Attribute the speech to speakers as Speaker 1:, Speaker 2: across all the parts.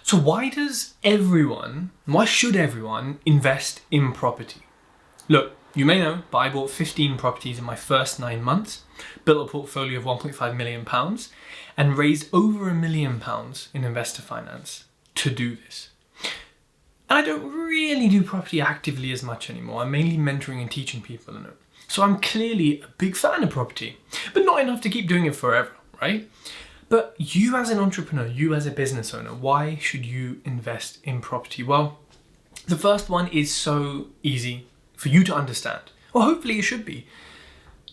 Speaker 1: So why should everyone invest in property? Look, you may know, but I bought 15 properties in my first 9 months, built a portfolio of £1.5 million, and raised over £1 million in investor finance to do this. And I don't really do property actively as much anymore. I'm mainly mentoring and teaching people in it. So I'm clearly a big fan of property, but not enough to keep doing it forever, right? But you as an entrepreneur, you as a business owner, why should you invest in property? Well, the first one is so easy for you to understand. Well, hopefully it should be.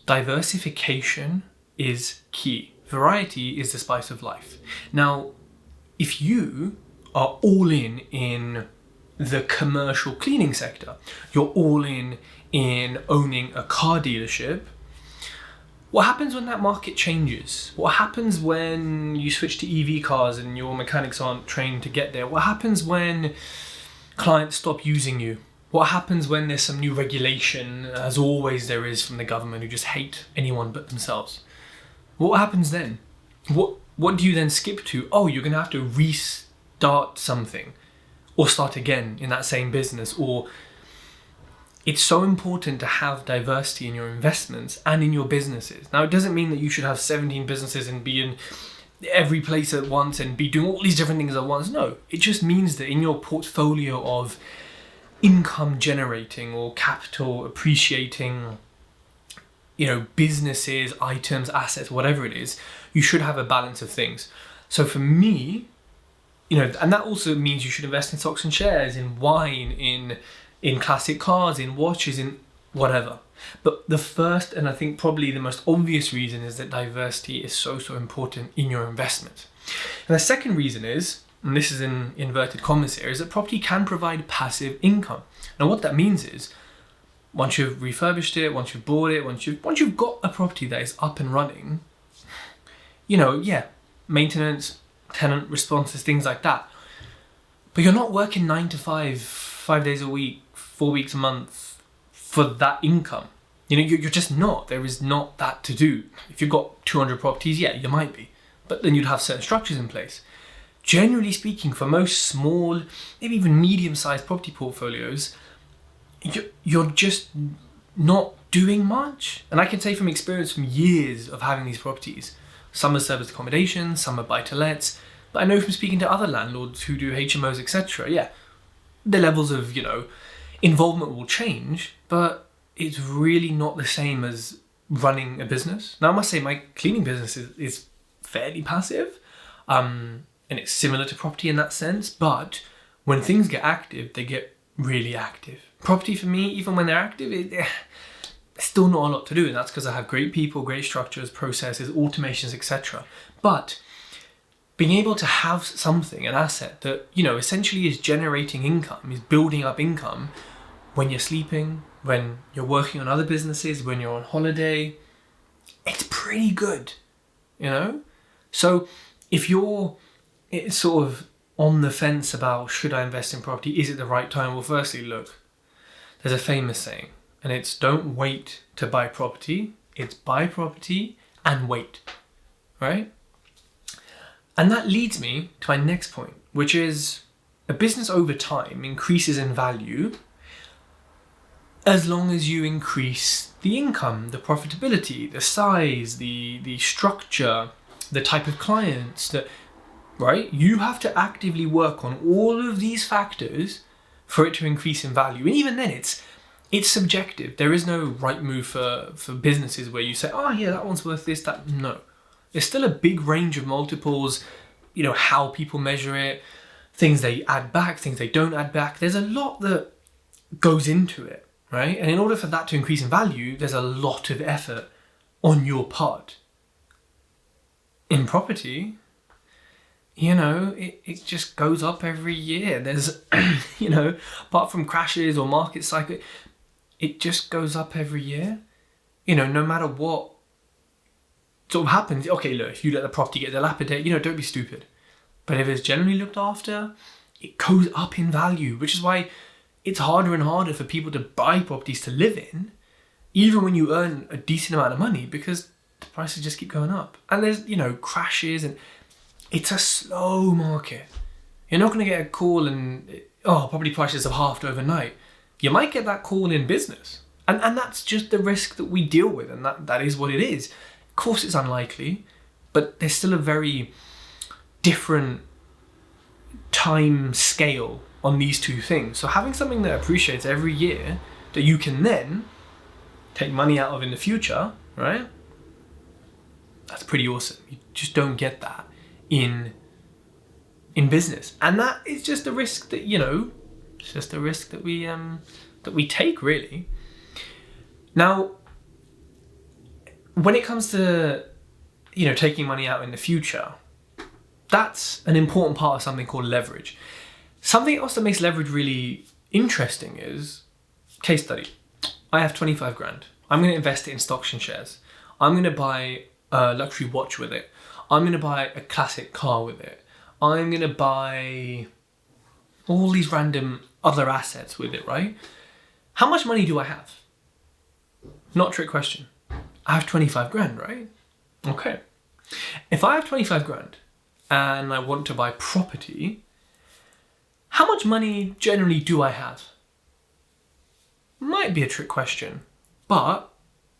Speaker 1: Diversification is key. Variety is the spice of life. Now, if you are all in the commercial cleaning sector, you're all in owning a car dealership, what happens when that market changes? What happens when you switch to EV cars and your mechanics aren't trained to get there? What happens when clients stop using you? What happens when there's some new regulation, as always there is from the government, who just hate anyone but themselves? What happens then? What do you then skip to? Oh, you're going to have to restart something or start again in that same business. Or it's so important to have diversity in your investments and in your businesses. Now, it doesn't mean that you should have 17 businesses and be in every place at once and be doing all these different things at once. No, it just means that in your portfolio of income generating or capital appreciating, businesses, items, assets, whatever it is, you should have a balance of things. So for me, and that also means you should invest in stocks and shares, in wine, in classic cars, in watches, in whatever. But the first, and I think probably the most obvious reason, is that diversity is so important in your investment. And the second reason is, and this is in inverted commas here, is that property can provide passive income. Now what that means is, once you've refurbished it, once you've bought it, once you've got a property that is up and running, maintenance, tenant responses, things like that. But you're not working 9 to 5 days a week, 4 weeks a month for that income. You're just not. There is not that to do. If you've got 200 properties, yeah, you might be. But then you'd have certain structures in place. Generally speaking, for most small, maybe even medium-sized property portfolios, you're just not doing much. And I can say from experience, from years of having these properties, some are serviced accommodation, some are buy-to-lets, but I know from speaking to other landlords who do HMOs, etc., the levels of, involvement will change, but it's really not the same as running a business. Now, I must say my cleaning business is fairly passive, and it's similar to property in that sense, but when things get active, they get really active. Property for me, even when they're active, there's still not a lot to do, and that's because I have great people, great structures, processes, automations, etc. But being able to have something, an asset that, essentially is generating income, is building up income when you're sleeping, when you're working on other businesses, when you're on holiday, it's pretty good, So if you're sort of on the fence about should I invest in property, is it the right time? Well, firstly, look, there's a famous saying, and it's don't wait to buy property, it's buy property and wait, right? And that leads me to my next point, which is a business over time increases in value as long as you increase the income, the profitability, the size, the structure, the type of clients, right? You have to actively work on all of these factors for it to increase in value. And even then it's subjective. There is no right move for businesses where you say, oh yeah, that one's worth this, that. No. There's still a big range of multiples, how people measure it, things they add back, things they don't add back. There's a lot that goes into it, right? And in order for that to increase in value, there's a lot of effort on your part. In property, it just goes up every year. There's, apart from crashes or market cycle, it just goes up every year. No matter what sort of happens. Okay, look, if you let the property get dilapidated, don't be stupid. But if it's generally looked after, it goes up in value, which is why it's harder and harder for people to buy properties to live in, even when you earn a decent amount of money, because the prices just keep going up. And there's, crashes, and it's a slow market. You're not going to get a call and, property prices have halved overnight. You might get that call in business. And that's just the risk that we deal with, and that is what it is. Of course it's unlikely, but there's still a very different time scale on these two things. So having something that appreciates every year that you can then take money out of in the future, right? That's pretty awesome. You just don't get that in business. And that is just a risk that, it's just a risk that we take, really. Now, when it comes to, taking money out in the future, that's an important part of something called leverage. Something else that makes leverage really interesting is case study. I have 25 grand. I'm going to invest it in stocks and shares. I'm going to buy a luxury watch with it. I'm going to buy a classic car with it. I'm going to buy all these random other assets with it, right? How much money do I have? Not a trick question. I have 25 grand, right? Okay. If I have 25 grand and I want to buy property, how much money generally do I have? Might be a trick question, but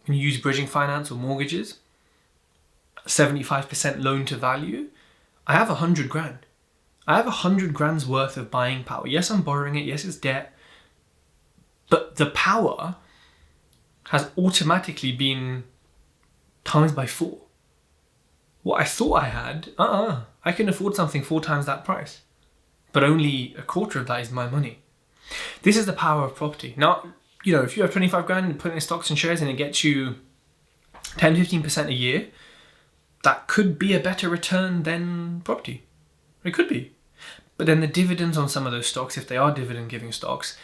Speaker 1: when you use bridging finance or mortgages, 75% loan to value, I have 100 grand. I have 100 grand's worth of buying power. Yes, I'm borrowing it. Yes, it's debt. But the power has automatically been times by 4. What I thought I had, I can afford something 4 times that price. But only a quarter of that is my money. This is the power of property. Now, if you have 25 grand and put it in stocks and shares and it gets you 10, 15% a year, that could be a better return than property. It could be. But then the dividends on some of those stocks, if they are dividend giving stocks,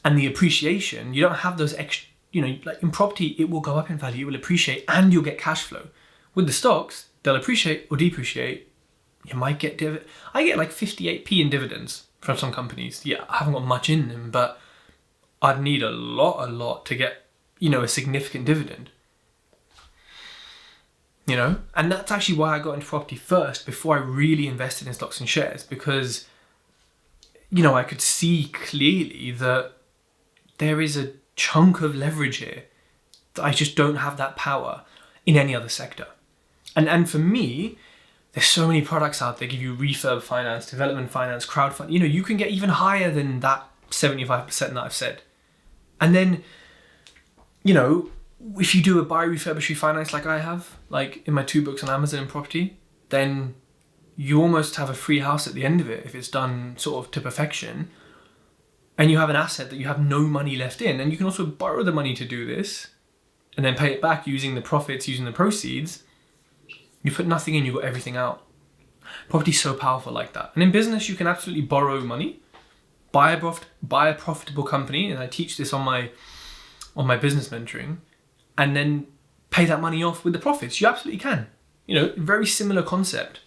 Speaker 1: and the appreciation, you don't have those extra, like in property, it will go up in value, it will appreciate, and you'll get cash flow. With the stocks, they'll appreciate or depreciate. You might get I get like 58p in dividends from some companies. Yeah, I haven't got much in them, but I'd need a lot to get, a significant dividend. And that's actually why I got into property first before I really invested in stocks and shares, because, I could see clearly that there is a chunk of leverage here that I just don't have that power in any other sector. And for me, there's so many products out there, give you refurb finance, development finance, crowdfunding. You can get even higher than that 75% that I've said. And then, if you do a buy, refurbish, refinance like I have, like in my 2 books on Amazon and property, then you almost have a free house at the end of it if it's done sort of to perfection. And you have an asset that you have no money left in. And you can also borrow the money to do this and then pay it back using the profits, using the proceeds. You put nothing in, you got everything out. Property's so powerful like that. And in business, you can absolutely borrow money, buy a profitable company, and I teach this on my business mentoring, and then pay that money off with the profits. You absolutely can. Very similar concept.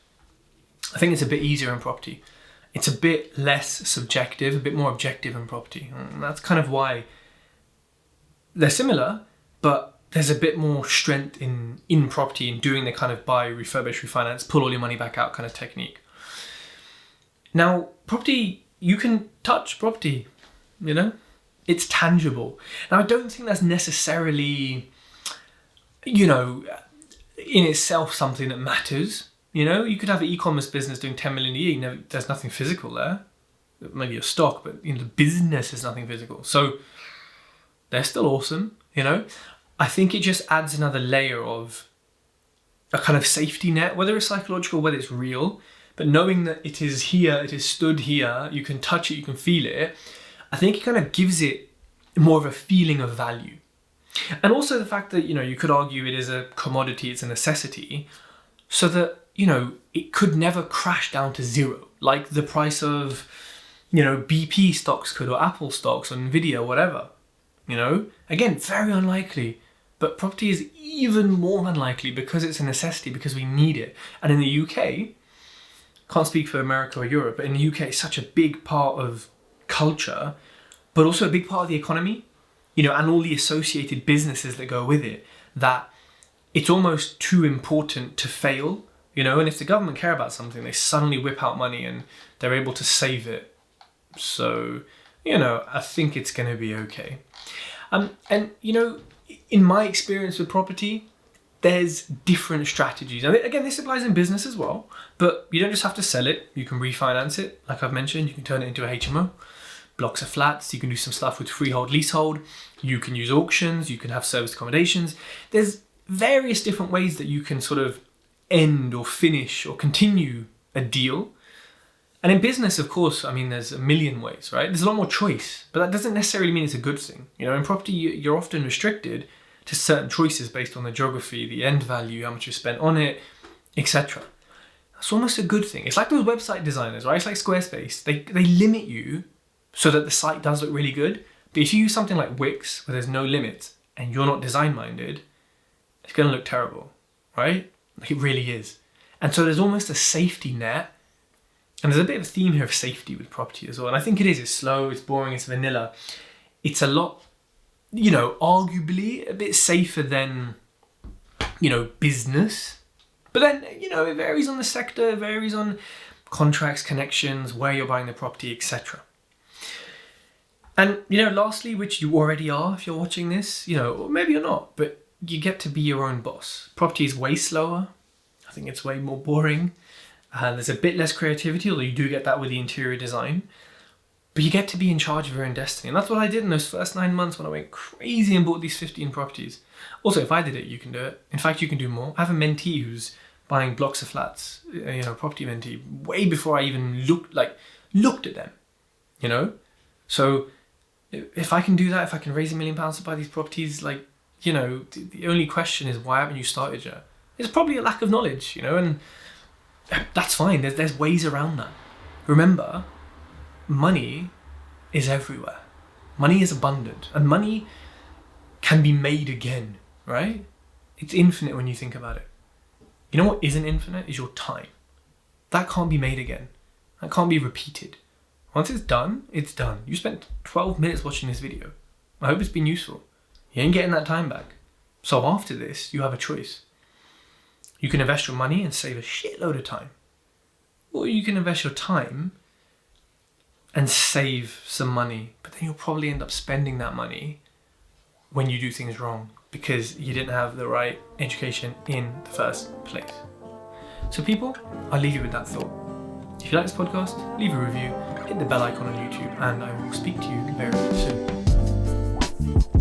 Speaker 1: I think it's a bit easier in property. It's a bit less subjective, a bit more objective in property. And that's kind of why they're similar, but there's a bit more strength in property in doing the kind of buy, refurbish, refinance, pull all your money back out kind of technique. Now, property, you can touch property, It's tangible. Now, I don't think that's necessarily, in itself something that matters. You could have an e-commerce business doing 10 million a year. There's nothing physical there. Maybe a stock, but the business is nothing physical. So they're still awesome, I think it just adds another layer of a kind of safety net, whether it's psychological, whether it's real, but knowing that it is here, it is stood here, you can touch it, you can feel it, I think it kind of gives it more of a feeling of value. And also the fact that, you could argue it is a commodity, it's a necessity, so that, it could never crash down to zero, like the price of, BP stocks could, or Apple stocks, or Nvidia, whatever. Again, very unlikely. But property is even more unlikely because it's a necessity, because we need it. And in the UK, can't speak for America or Europe, but in the UK, it's such a big part of culture, but also a big part of the economy, and all the associated businesses that go with it, that it's almost too important to fail, And if the government care about something, they suddenly whip out money and they're able to save it. So, I think it's going to be okay. And, in my experience with property, there's different strategies. And again, this applies in business as well, but you don't just have to sell it. You can refinance it. Like I've mentioned, you can turn it into a HMO, blocks of flats. You can do some stuff with freehold, leasehold. You can use auctions. You can have serviced accommodations. There's various different ways that you can sort of end or finish or continue a deal. And in business, of course, there's a million ways, right? There's a lot more choice, but that doesn't necessarily mean it's a good thing. In property, you're often restricted to certain choices based on the geography, the end value, how much you spent on it, etc. That's almost a good thing. It's like those website designers, right? It's like Squarespace. They limit you so that the site does look really good. But if you use something like Wix, where there's no limits, and you're not design-minded, it's going to look terrible, right? Like it really is. And so there's almost a safety net. And there's a bit of a theme here of safety with property as well. And I think it is. It's slow, it's boring, it's vanilla. It's a lot, arguably a bit safer than, business. But then, it varies on the sector, it varies on contracts, connections, where you're buying the property, etc. And, lastly, which you already are if you're watching this, or maybe you're not, but you get to be your own boss. Property is way slower. I think it's way more boring. There's a bit less creativity, although you do get that with the interior design. But you get to be in charge of your own destiny. And that's what I did in those first 9 months when I went crazy and bought these 15 properties. Also, if I did it, you can do it. In fact, you can do more. I have a mentee who's buying blocks of flats, property mentee, way before I even looked at them, So if I can do that, if I can raise £1 million to buy these properties, the only question is, why haven't you started yet? It's probably a lack of knowledge, and that's fine. There's ways around that. Remember, money is everywhere. Money is abundant, and money can be made again, right? It's infinite when you think about it. You know what isn't infinite is your time. That can't be made again. That can't be repeated. Once it's done, it's done. You spent 12 minutes watching this video. I hope it's been useful. You ain't getting that time back. So after this, you have a choice. You can invest your money and save a shitload of time. Or you can invest your time and save some money, but then you'll probably end up spending that money when you do things wrong because you didn't have the right education in the first place. So people, I'll leave you with that thought. If you like this podcast, leave a review, hit the bell icon on YouTube, and I will speak to you very soon.